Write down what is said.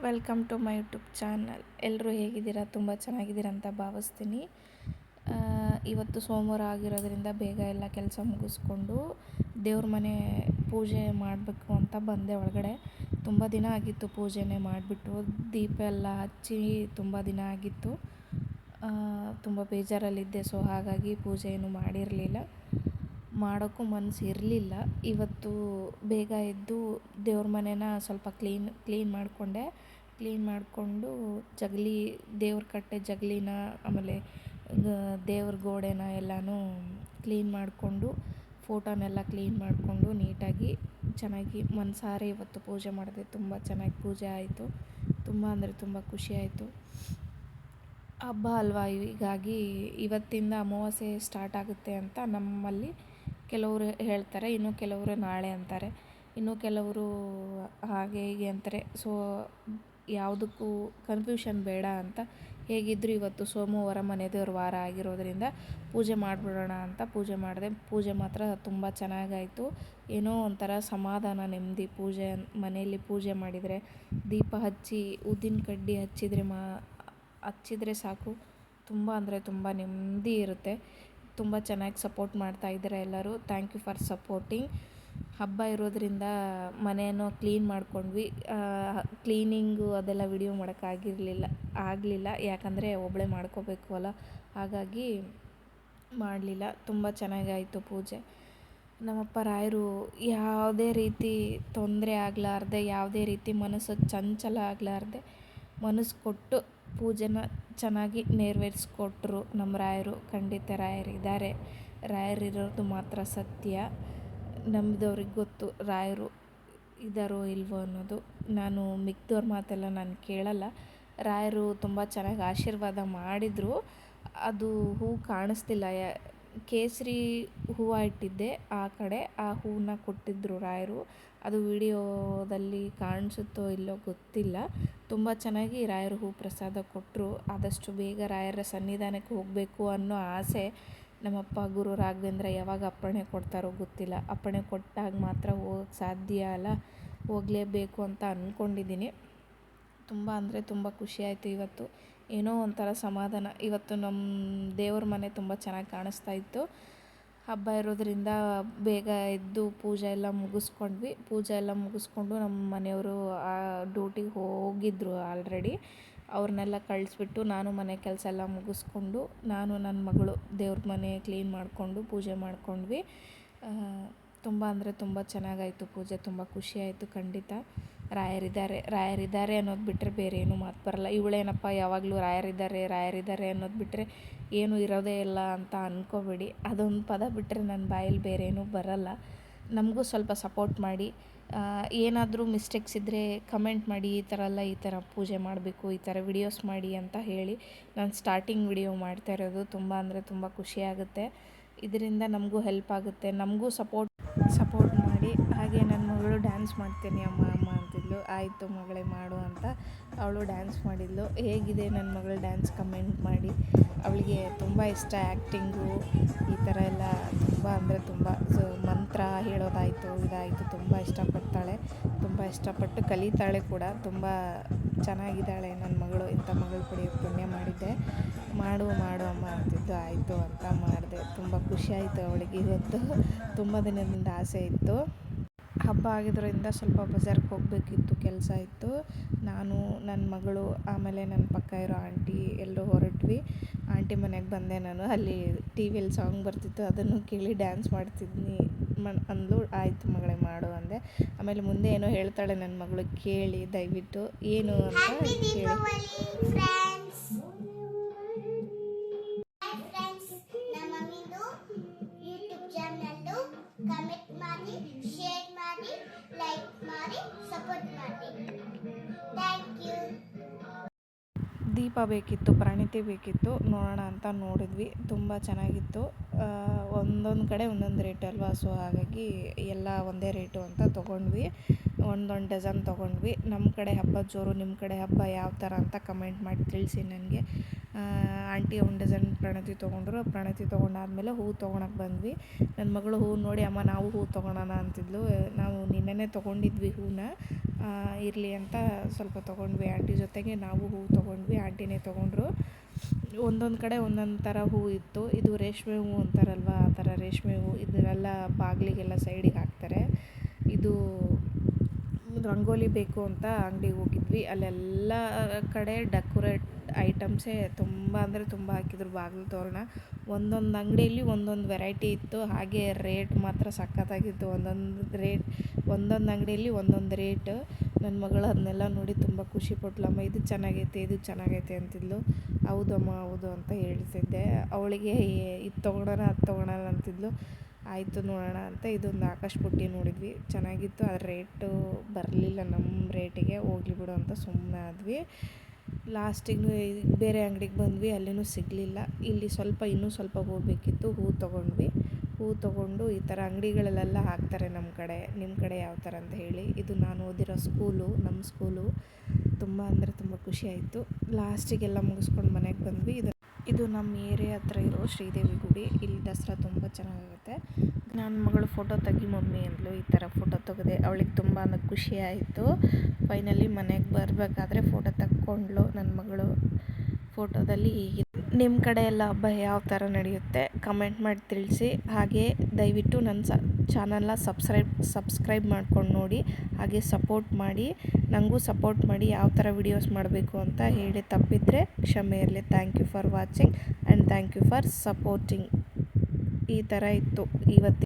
Welcome to my YouTube channel. ಎಲ್ಲರೂ ಹೇಗಿದ್ದೀರಾ? ತುಂಬ ಚೆನ್ನಾಗಿದ್ದೀರಾ ಅಂತ ಭಾವಿಸ್ತೀನಿ. ಇವತ್ತು ಸೋಮವಾರ ಆಗಿರೋದ್ರಿಂದ ಬೇಗ ಎಲ್ಲ ಕೆಲಸ ಮುಗಿಸ್ಕೊಂಡು ದೇವ್ರ ಮನೆ ಪೂಜೆ ಮಾಡಬೇಕು ಅಂತ ಬಂದೆ ಒಳಗಡೆ. ತುಂಬ ದಿನ ಆಗಿತ್ತು ಪೂಜೆನೇ ಮಾಡಿಬಿಟ್ಟು, ದೀಪ ಎಲ್ಲ ಹಚ್ಚಿ ತುಂಬ ದಿನ ಆಗಿತ್ತು. ತುಂಬ ಬೇಜಾರಲ್ಲಿದ್ದೆ. ಸೊ ಹಾಗಾಗಿ ಪೂಜೆ ಏನೂ ಮಾಡಿರಲಿಲ್ಲ, ಮಾಡೋಕ್ಕೂ ಮನಸ್ಸು ಇರಲಿಲ್ಲ. ಇವತ್ತು ಬೇಗ ಎದ್ದು ದೇವ್ರ ಮನೇನ ಸ್ವಲ್ಪ ಕ್ಲೀನ್ ಮಾಡಿಕೊಂಡೆ. ಕ್ಲೀನ್ ಮಾಡಿಕೊಂಡು ಜಗಲಿ, ದೇವ್ರ ಕಟ್ಟೆ ಜಗಲಿನ, ಆಮೇಲೆ ದೇವ್ರ ಗೋಡೆನ ಎಲ್ಲನೂ ಕ್ಲೀನ್ ಮಾಡಿಕೊಂಡು, ಫೋಟೋನೆಲ್ಲ ಕ್ಲೀನ್ ಮಾಡಿಕೊಂಡು ನೀಟಾಗಿ ಚೆನ್ನಾಗಿ ಮನಸಾರೆ ಇವತ್ತು ಪೂಜೆ ಮಾಡಿದೆ. ತುಂಬ ಚೆನ್ನಾಗಿ ಪೂಜೆ ಆಯಿತು. ತುಂಬ ಅಂದರೆ ತುಂಬ ಖುಷಿಯಾಯಿತು. ಹಬ್ಬ ಅಲ್ವಾ, ಹೀಗಾಗಿ ಇವತ್ತಿಂದ ಅಮಾವಾಸ್ಯೆ ಸ್ಟಾರ್ಟ್ ಆಗುತ್ತೆ ಅಂತ ನಮ್ಮಲ್ಲಿ ಕೆಲವರು ಹೇಳ್ತಾರೆ, ಇನ್ನು ಕೆಲವರು ನಾಳೆ ಅಂತಾರೆ, ಇನ್ನು ಕೆಲವರು ಹಾಗೆ ಹೀಗೆ ಅಂತಾರೆ. ಸೊ ಯಾವುದಕ್ಕೂ ಕನ್ಫ್ಯೂಷನ್ ಬೇಡ ಅಂತ, ಹೇಗಿದ್ದರೂ ಇವತ್ತು ಸೋಮವಾರ ಮನೆ ದೇವ್ರ ವಾರ ಆಗಿರೋದ್ರಿಂದ ಪೂಜೆ ಮಾಡಿಬಿಡೋಣ ಅಂತ ಪೂಜೆ ಮಾಡಿದೆ. ಪೂಜೆ ಮಾತ್ರ ತುಂಬ ಚೆನ್ನಾಗಾಯಿತು. ಏನೋ ಒಂಥರ ಸಮಾಧಾನ, ನೆಮ್ಮದಿ. ಮನೆಯಲ್ಲಿ ಪೂಜೆ ಮಾಡಿದರೆ ದೀಪ ಹಚ್ಚಿ ಊದಿನ ಕಡ್ಡಿ ಹಚ್ಚಿದರೆ ಸಾಕು, ತುಂಬ ಅಂದರೆ ತುಂಬ ನೆಮ್ಮದಿ ಇರುತ್ತೆ. ತುಂಬ ಚೆನ್ನಾಗಿ ಸಪೋರ್ಟ್ ಮಾಡ್ತಾಯಿದ್ದಾರೆ ಎಲ್ಲರೂ. Thank you for supporting. ಹಬ್ಬ ಇರೋದ್ರಿಂದ ಮನೆಯನ್ನು ಕ್ಲೀನ್ ಮಾಡ್ಕೊಂಡ್ವಿ. ಕ್ಲೀನಿಂಗು ಅದೆಲ್ಲ ವಿಡಿಯೋ ಆಗಲಿಲ್ಲ, ಯಾಕಂದರೆ ಒಬ್ಬಳೇ ಮಾಡ್ಕೋಬೇಕು ಅಲ್ಲ, ಹಾಗಾಗಿ ಮಾಡಲಿಲ್ಲ. ತುಂಬ ಚೆನ್ನಾಗಾಯಿತು ಪೂಜೆ. ನಮ್ಮಪ್ಪ ರಾಯರು ಯಾವುದೇ ರೀತಿ ತೊಂದರೆ ಆಗಲಾರ್ದೆ, ಯಾವುದೇ ರೀತಿ ಮನಸ್ಸು ಚಂಚಲ ಆಗಲಾರ್ದೆ ಮನಸ್ಸು ಕೊಟ್ಟು ಪೂಜೆನ ಚೆನ್ನಾಗಿ ನೆರವೇರಿಸ್ಕೊಟ್ರು ನಮ್ಮ ರಾಯರು. ಖಂಡಿತ ರಾಯರಿದ್ದಾರೆ, ರಾಯರಿರೋದು ಮಾತ್ರ ಸತ್ಯ. ನಂಬಿದವ್ರಿಗೆ ಗೊತ್ತು ರಾಯರು ಇದ್ದಾರೋ ಇಲ್ವೋ ಅನ್ನೋದು. ನಾನು ಮಿಕ್ದವ್ರ ಮಾತೆಲ್ಲ ನಾನು ಕೇಳಲ್ಲ. ರಾಯರು ತುಂಬ ಚೆನ್ನಾಗಿ ಆಶೀರ್ವಾದ ಮಾಡಿದರು. ಅದು ಹೂವು ಕಾಣಿಸ್ತಿಲ್ಲ, ಕೇಸರಿ ಹೂವು ಇಟ್ಟಿದ್ದೆ ಆ ಕಡೆ, ಆ ಹೂವನ್ನ ಕೊಟ್ಟಿದ್ದರು ರಾಯರು. ಅದು ವಿಡಿಯೋದಲ್ಲಿ ಕಾಣಿಸುತ್ತೋ ಇಲ್ಲೋ ಗೊತ್ತಿಲ್ಲ. ತುಂಬ ಚೆನ್ನಾಗಿ ರಾಯರು ಹೂ ಪ್ರಸಾದ ಕೊಟ್ಟರು. ಆದಷ್ಟು ಬೇಗ ರಾಯರ ಸನ್ನಿಧಾನಕ್ಕೆ ಹೋಗಬೇಕು ಅನ್ನೋ ಆಸೆ. ನಮ್ಮಪ್ಪ ಗುರು ರಾಘವೇಂದ್ರ ಯಾವಾಗ ಅಪ್ಪಣೆ ಕೊಡ್ತಾರೋ ಗೊತ್ತಿಲ್ಲ. ಅಪ್ಪಣೆ ಕೊಟ್ಟಾಗ ಮಾತ್ರ ಹೋಗಕ್ಕೆ ಸಾಧ್ಯ ಅಲ್ಲ, ಹೋಗಲೇಬೇಕು ಅಂತ ಅಂದ್ಕೊಂಡಿದ್ದೀನಿ. ತುಂಬ ಅಂದರೆ ತುಂಬ ಖುಷಿಯಾಯಿತು ಇವತ್ತು. ಏನೋ ಒಂಥರ ಸಮಾಧಾನ. ಇವತ್ತು ನಮ್ಮ ದೇವ್ರ ಮನೆ ತುಂಬ ಚೆನ್ನಾಗಿ ಕಾಣಿಸ್ತಾ ಇತ್ತು. ಹಬ್ಬ ಇರೋದ್ರಿಂದ ಬೇಗ ಎದ್ದು ಪೂಜೆ ಎಲ್ಲ ಮುಗಿಸ್ಕೊಂಡ್ವಿ. ಪೂಜೆ ಎಲ್ಲ ಮುಗಿಸ್ಕೊಂಡು ನಮ್ಮ ಮನೆಯವರು ಡ್ಯೂಟಿಗೆ ಹೋಗಿದ್ದರು ಆಲ್ರೆಡಿ. ಅವ್ರನ್ನೆಲ್ಲ ಕಳಿಸ್ಬಿಟ್ಟು ನಾನು ಮನೆ ಕೆಲಸ ಎಲ್ಲ ಮುಗಿಸ್ಕೊಂಡು, ನಾನು ನನ್ನ ಮಗಳು ದೇವ್ರ ಮನೆ ಕ್ಲೀನ್ ಮಾಡಿಕೊಂಡು ಪೂಜೆ ಮಾಡ್ಕೊಂಡ್ವಿ. ತುಂಬ ಅಂದರೆ ತುಂಬ ಚೆನ್ನಾಗಾಯಿತು ಪೂಜೆ. ತುಂಬ ಖುಷಿಯಾಯಿತು. ಖಂಡಿತ ರಾಯರಿದ್ದಾರೆ ಅನ್ನೋದು ಬಿಟ್ಟರೆ ಬೇರೆ ಏನೂ ಮಾತು ಬರಲ್ಲ. ಇವಳೇನಪ್ಪ ಯಾವಾಗಲೂ ರಾಯರಿದ್ದಾರೆ ಅನ್ನೋದು ಬಿಟ್ಟರೆ ಏನೂ ಇರೋದೇ ಇಲ್ಲ ಅಂತ ಅಂದ್ಕೋಬೇಡಿ. ಅದೊಂದು ಪದ ಬಿಟ್ಟರೆ ನನ್ನ ಬಾಯಲ್ಲಿ ಬೇರೆ ಏನೂ ಬರಲ್ಲ. ನಮಗೂ ಸ್ವಲ್ಪ ಸಪೋರ್ಟ್ ಮಾಡಿ. ಏನಾದರೂ ಮಿಸ್ಟೇಕ್ಸ್ ಇದ್ದರೆ ಕಮೆಂಟ್ ಮಾಡಿ, ಈ ಥರ ಅಲ್ಲ, ಈ ಥರ ಪೂಜೆ ಮಾಡಬೇಕು, ಈ ಥರ ವಿಡಿಯೋಸ್ ಮಾಡಿ ಅಂತ ಹೇಳಿ. ನಾನು ಸ್ಟಾರ್ಟಿಂಗ್ ವಿಡಿಯೋ ಮಾಡ್ತಾ ಇರೋದು. ತುಂಬ ಅಂದರೆ ತುಂಬ ಖುಷಿಯಾಗುತ್ತೆ. ಇದರಿಂದ ನಮಗೂ ಹೆಲ್ಪ್ ಆಗುತ್ತೆ. ನಮಗೂ ಸಪೋರ್ಟ್ ಮಾಡಿ. ಹಾಗೆ ನನ್ನ ಮಗಳು ಡ್ಯಾನ್ಸ್ ಮಾಡ್ತೀನಿ ಅಮ್ಮ ಅಂತಿದ್ಲು. ಆಯಿತು ಮಗಳೇ ಮಾಡು ಅಂತ ಅವಳು ಡ್ಯಾನ್ಸ್ ಮಾಡಿದ್ಲು. ಹೇಗಿದೆ ನನ್ನ ಮಗಳು ಡ್ಯಾನ್ಸ್ ಕಮೆಂಟ್ ಮಾಡಿ. ಅವಳಿಗೆ ತುಂಬ ಇಷ್ಟ ಆ್ಯಕ್ಟಿಂಗು, ಈ ಥರ ಎಲ್ಲ ತುಂಬ ಅಂದರೆ ತುಂಬ. ಮಂತ್ರ ಹೇಳೋದಾಯಿತು, ಇದಾಯಿತು, ತುಂಬ ಇಷ್ಟಪಡ್ತಾಳೆ. ತುಂಬ ಇಷ್ಟಪಟ್ಟು ಕಲಿತಾಳೆ ಕೂಡ. ತುಂಬ ಚೆನ್ನಾಗಿದ್ದಾಳೆ ನನ್ನ ಮಗಳು. ಇಂಥ ಮಗಳು ಪಡೆಯೋಕ್ಕೆ ಪುಣ್ಯ ಮಾಡಿದ್ದೆ. ಮಾಡು ಅಮ್ಮ ಅಂತಿದ್ದು. ಆಯಿತು ಅಂತ ಮಾಡಿದೆ. ತುಂಬ ಖುಷಿಯಾಯಿತು ಅವಳಿಗೆ ಇವತ್ತು. ತುಂಬ ದಿನದಿಂದ ಆಸೆ ಇತ್ತು. ಹಬ್ಬ ಆಗಿದ್ದರಿಂದ ಸ್ವಲ್ಪ ಬಜಾರ್ಗೆ ಹೋಗಬೇಕಿತ್ತು, ಕೆಲಸ ಇತ್ತು. ನಾನು, ನನ್ನ ಮಗಳು, ಆಮೇಲೆ ನನ್ನ ಪಕ್ಕ ಇರೋ ಆಂಟಿ ಎಲ್ಲರೂ ಹೊರಟ್ವಿ. ಆಂಟಿ ಮನೆಗೆ ಬಂದೆ ನಾನು. ಅಲ್ಲಿ ಟಿ ವಿಯಲ್ಲಿ ಸಾಂಗ್ ಬರ್ತಿತ್ತು, ಅದನ್ನು ಕೇಳಿ ಡ್ಯಾನ್ಸ್ ಮಾಡ್ತಿದ್ನಿ ಅಂದ್ಲು. ಆಯಿತು ಮಗಳೇ ಮಾಡು ಅಂದೆ. ಆಮೇಲೆ ಮುಂದೆ ಏನೋ ಹೇಳ್ತಾಳೆ ನನ್ನ ಮಗಳು, ಕೇಳಿ ದಯವಿಟ್ಟು ಏನು ಅಂತ ಕೇಳಿ. ಕಮೆಂಟ್ ಮಾಡಿ, ಶೇರ್ ಮಾಡಿ, ಲೈಕ್ ಮಾಡಿ, ಸಪೋರ್ಟ್ ಮಾಡಿ. Thank you. ದೀಪ ಬೇಕಿತ್ತು, ಪ್ರಣತಿ ಬೇಕಿತ್ತು, ನೋಡೋಣ ಅಂತ ನೋಡಿದ್ವಿ. ತುಂಬ ಚೆನ್ನಾಗಿತ್ತು. ಒಂದೊಂದು ಕಡೆ ಒಂದೊಂದು ರೇಟ್ ಅಲ್ವಾ, ಸೊ ಹಾಗಾಗಿ ಎಲ್ಲ ಒಂದೇ ರೇಟು ಅಂತ ತೊಗೊಂಡ್ವಿ. ಒಂದೊಂದು ಡಜನ್ ತೊಗೊಂಡ್ವಿ. ನಮ್ಮ ಕಡೆ ಹಬ್ಬ ಜೋರು, ನಿಮ್ಮ ಕಡೆ ಹಬ್ಬ ಯಾವ ಥರ ಅಂತ ಕಮೆಂಟ್ ಮಾಡಿ ತಿಳಿಸಿ ನನಗೆ. ಆಂಟಿ ಒಂದು ಡಜನ್ ಪ್ರಣತಿ ತೊಗೊಂಡ್ರು. ಪ್ರಣತಿ ತೊಗೊಂಡಾದ್ಮೇಲೆ ಹೂವು ತೊಗೊಳಕ್ಕೆ ಬಂದ್ವಿ. ನನ್ನ ಮಗಳು ಹೂವು ನೋಡಿ, ಅಮ್ಮ ನಾವು ಹೂವು ತೊಗೊಳೋಣ ಅಂತಿದ್ಲು. ನಾವು ನಿನ್ನೆನೇ ತೊಗೊಂಡಿದ್ವಿ ಹೂವನ್ನ. ಇರಲಿ ಅಂತ ಸ್ವಲ್ಪ ತೊಗೊಂಡ್ವಿ. ಆಂಟಿ ಜೊತೆಗೆ ನಾವು ಹೂವು ತೊಗೊಂಡ್ವಿ, ಆಂಟಿನೇ ತೊಗೊಂಡ್ರು. ಒಂದೊಂದು ಕಡೆ ಒಂದೊಂದು ಥರ ಹೂವು ಇತ್ತು. ಇದು ರೇಷ್ಮೆ ಹೂವು ಅಂತಾರಲ್ವ, ಆ ಥರ ರೇಷ್ಮೆ ಹೂವು. ಇದನ್ನೆಲ್ಲ ಬಾಗಿಲಿಗೆಲ್ಲ ಸೈಡಿಗೆ ಹಾಕ್ತಾರೆ. ಇದು ರಂಗೋಲಿ ಬೇಕು ಅಂತ ಅಂಗಡಿಗೆ ಹೋಗಿದ್ವಿ. ಅಲ್ಲೆಲ್ಲ ಕಡೆ ಡೆಕೋರೇಟ್ ಐಟಮ್ಸೇ ತುಂಬ ಅಂದರೆ ತುಂಬ ಹಾಕಿದ್ರು. ಬಾಗಿಲು ತೋರಣ ಒಂದೊಂದು ಅಂಗಡಿಯಲ್ಲಿ ಒಂದೊಂದು ವೆರೈಟಿ ಇತ್ತು. ಹಾಗೆ ರೇಟ್ ಮಾತ್ರ ಸಖತ್ತಾಗಿತ್ತು. ಒಂದೊಂದು ಅಂಗಡಿಯಲ್ಲಿ ಒಂದೊಂದು ರೇಟ್. ನನ್ನ ಮಗಳು ಅದನ್ನೆಲ್ಲ ನೋಡಿ ತುಂಬ ಖುಷಿಪಟ್ಲಮ್ಮ. ಇದು ಚೆನ್ನಾಗೈತೆ ಅಂತಿದ್ಲು. ಹೌದಮ್ಮ ಹೌದು ಅಂತ ಹೇಳ್ತಿದ್ದೆ. ಅವಳಿಗೆ ಇದು ತೊಗೊಳೋಣ ಅದು ತೊಗೊಳೋಣ ಅಂತಿದ್ಲು. ಆಯಿತು ನೋಡೋಣ ಅಂತ ಇದೊಂದು ಆಕಾಶ ಬುಟ್ಟಿ ನೋಡಿದ್ವಿ, ಚೆನ್ನಾಗಿತ್ತು. ಆ ರೇಟು ಬರಲಿಲ್ಲ ನಮ್ಮ ರೇಟಿಗೆ, ಹೋಗ್ಲಿ ಬಿಡು ಅಂತ ಸುಮ್ಮನೆ ಆದ್ವಿ. ಲಾಸ್ಟಿಗೆ ಬೇರೆ ಅಂಗಡಿಗೆ ಬಂದ್ವಿ, ಅಲ್ಲಿನೂ ಸಿಗಲಿಲ್ಲ. ಇಲ್ಲಿ ಇನ್ನೂ ಸ್ವಲ್ಪ ಹೋಗಬೇಕಿತ್ತು. ಹೂವು ತೊಗೊಂಡು ಈ ಥರ ಅಂಗಡಿಗಳಲ್ಲೆಲ್ಲ ಹಾಕ್ತಾರೆ ನಮ್ಮ ಕಡೆ. ನಿಮ್ಮ ಕಡೆ ಯಾವ ಥರ ಅಂತ ಹೇಳಿ. ಇದು ನಾನು ಓದಿರೋ ಸ್ಕೂಲು, ನಮ್ಮ ಸ್ಕೂಲು. ತುಂಬ ಅಂದರೆ ತುಂಬ ಖುಷಿಯಾಯಿತು. ಲಾಸ್ಟಿಗೆಲ್ಲ ಮುಗಿಸ್ಕೊಂಡು ಮನೆಗೆ ಬಂದ್ವಿ. ಇದು ನಮ್ಮ ಏರಿಯಾ ಹತ್ರ ಇರೋ ಶ್ರೀದೇವಿ ಗುಡಿ. ಇಲ್ಲಿ ದಸರಾ ತುಂಬ ಚೆನ್ನಾಗಾಗುತ್ತೆ. ನನ್ನ ಮಗಳು ಫೋಟೋ ತೆಗಿ ಮಮ್ಮಿ ಅಂದ್ಲು. ಈ ಥರ ಫೋಟೋ ತೆಗೆದೆ. ಅವಳಿಗೆ ತುಂಬ ಖುಷಿ ಆಯಿತು. ಫೈನಲಿ ಮನೆಗೆ ಬರಬೇಕಾದ್ರೆ ಫೋಟೋ ತಕ್ಕೊಂಡ್ಳು ನನ್ನ ಮಗಳು. ಫೋಟೋದಲ್ಲಿ ಹೀಗೆ. ನಿಮ್ಮ ಕಡೆ ಎಲ್ಲ ಹಬ್ಬ ಯಾವ ಥರ ನಡೆಯುತ್ತೆ ಕಮೆಂಟ್ ಮಾಡಿ ತಿಳಿಸಿ. ಹಾಗೆ ದಯವಿಟ್ಟು ನನ್ನ ಚಾನಲ್ನ ಸಬ್ಸ್ಕ್ರೈಬ್ ಮಾಡ್ಕೊಂಡು ನೋಡಿ. ಹಾಗೆ ಸಪೋರ್ಟ್ ಮಾಡಿ, ನನಗೂ ಸಪೋರ್ಟ್ ಮಾಡಿ. ಯಾವ ಥರ ವಿಡಿಯೋಸ್ ಮಾಡಬೇಕು ಅಂತ ಹೇಳಿ ತಪ್ಪಿದರೆ ಕ್ಷಮೆ ಇರಲಿ. Thank you for watching and thank you for supporting. ಈ ಥರ ಇತ್ತು ಇವತ್ತು.